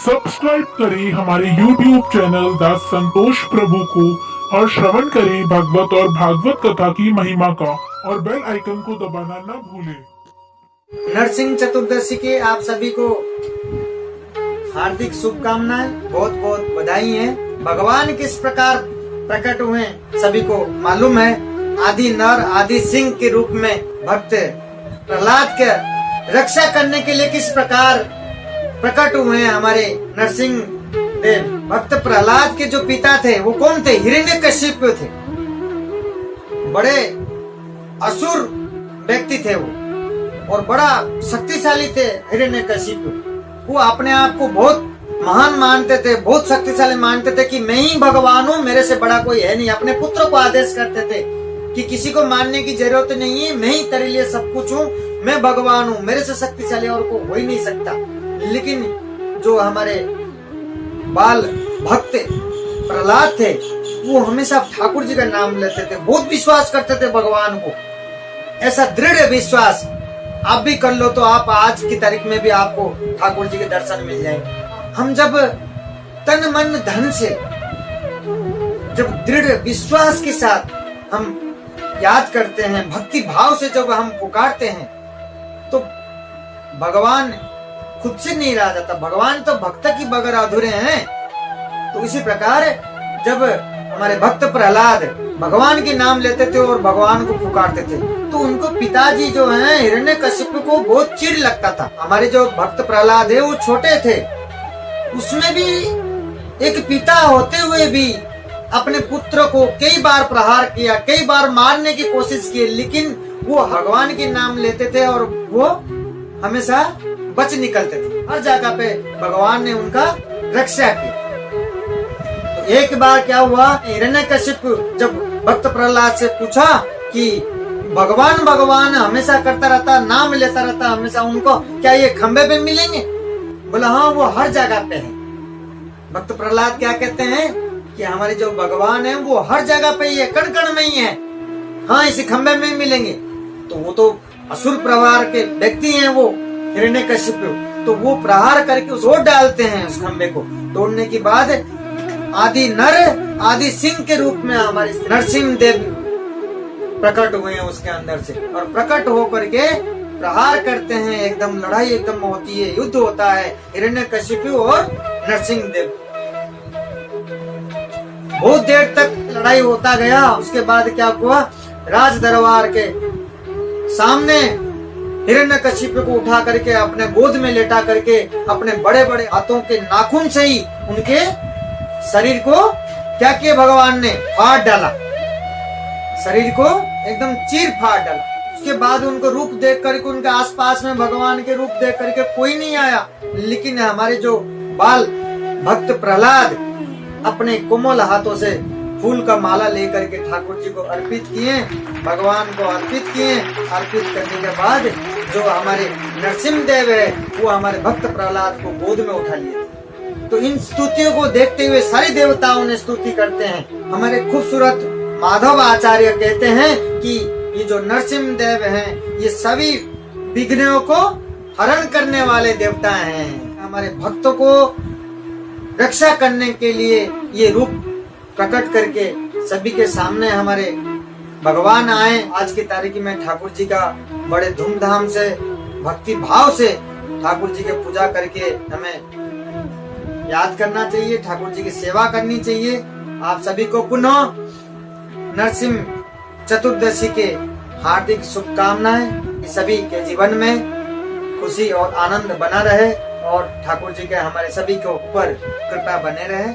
Subscribe करें हमारे YouTube channel दास संतोष प्रभु को और श्रवण करें भागवत और भागवत कथा की महिमा का और बेल आइकन को दबाना न भूलें। नरसिंह चतुर्दशी के आप सभी को हार्दिक शुभकामनाएं, बहुत बहुत बधाई है। भगवान किस प्रकार प्रकट हुए सभी को मालूम है। आदि नर आदि सिंह के रूप में भक्त प्रहलाद के रक्षा करने के लिए किस प्रकार प्रकट हुए हैं हमारे नरसिंह देव। भक्त प्रहलाद के जो पिता थे वो कौन थे? हिरण्यकशिप थे। बड़े असुर व्यक्ति थे वो और बड़ा शक्तिशाली थे हिरण्यकशिप। वो अपने आप को बहुत महान मानते थे, बहुत शक्तिशाली मानते थे कि मैं ही भगवान हूँ, मेरे से बड़ा कोई है नहीं। अपने पुत्र को आदेश करते थे कि किसी को मानने की जरूरत नहीं है, मैं ही तेरे लिए सब कुछ हूँ, मैं भगवान हूँ, मेरे से शक्तिशाली और को हो ही नहीं सकता। लेकिन जो हमारे बाल भक्त प्रहलाद थे वो हमेशा ठाकुर जी का नाम लेते थे, बहुत विश्वास करते थे भगवान को। ऐसा दृढ़ विश्वास आप भी कर लो तो आप आज की तारीख में भी आपको ठाकुर जी के दर्शन मिल जाएंगे। हम जब तन मन धन से जब दृढ़ विश्वास के साथ हम याद करते हैं, भक्ति भाव से जब हम पुकारते हैं तो भगवान खुद से नहीं रह जाता। भगवान तो भक्त की बगैर अधूरे हैं। तो इसी प्रकार जब हमारे भक्त प्रहलाद भगवान के नाम लेते थे और भगवान को पुकारते थे तो उनको पिताजी जो हैं हिरण्यकशिप को बहुत चिढ़ लगता था। हमारे जो भक्त प्रहलाद है वो छोटे थे, उसमें भी एक पिता होते हुए भी अपने पुत्र को कई बार प्रहार किया, कई बार मारने की कोशिश की, लेकिन वो भगवान के नाम लेते थे और वो हमेशा बच निकलते थे। हर जगह पे भगवान ने उनका रक्षा की। तो एक बार क्या हुआ, हिरण्यकशिप जब भक्त प्रहलाद से पूछा कि भगवान भगवान हमेशा करता रहता, नाम लेता रहता हमेशा, उनको क्या ये खंबे पे मिलेंगे? बोला हाँ, वो हर जगह पे है। भक्त प्रहलाद क्या कहते हैं कि हमारे जो भगवान है वो हर जगह पे ही है, कण कण में ही है। हाँ, इसी खंबे में मिलेंगे। तो वो तो असुर प्रवार के व्यक्ति हैं वो हिरण्यकशिप, तो वो प्रहार करके तोड़ डालते हैं उस खंबे को। तोड़ने के बाद आदि नर आदि सिंह के रूप में हमारे नरसिंह देव प्रकट हुए हैं उसके अंदर से, और प्रकट होकर के प्रहार करते हैं। एकदम लड़ाई एकदम होती है, युद्ध होता है हिरण्यकशिप और नरसिंह देव। बहुत देर तक लड़ाई होता गया। उसके बाद क्या हुआ, राज दरबार के सामने हिरण्यकशिप को उठा करके अपने गोद में लेटा करके अपने बड़े बड़े हाथों के नाखून से ही उनके शरीर को क्या किया भगवान ने? फाड़ डाला। शरीर को एकदम चीर फाड़ डाला। उसके बाद उनको रूप देख करके उनके आसपास में भगवान के रूप देख करके कोई नहीं आया, लेकिन हमारे जो बाल भक्त प्रहलाद अपने कोमल हाथों से फूल का माला लेकर के ठाकुर जी को अर्पित किए, भगवान को अर्पित किए। अर्पित करने के बाद जो हमारे नरसिंह देव है वो हमारे भक्त प्रहलाद को गोद में उठा लिए। तो इन स्तुतियों को देखते हुए सारी देवताओं ने स्तुति करते हैं। हमारे खूबसूरत माधव आचार्य कहते हैं कि ये जो नरसिंह देव हैं ये सभी विघ्नों को हरण करने वाले देवता हैं। हमारे भक्तों को रक्षा करने के लिए ये रूप प्रकट करके सभी के सामने हमारे भगवान आए। आज की तारीख में ठाकुर जी का बड़े धूमधाम से भक्ति भाव से ठाकुर जी की पूजा करके हमें याद करना चाहिए, ठाकुर जी की सेवा करनी चाहिए। आप सभी को पुनः नरसिंह चतुर्दशी के हार्दिक शुभकामनाएं। सभी के जीवन में खुशी और आनंद बना रहे और ठाकुर जी के हमारे सभी के ऊपर कृपा बने रहे।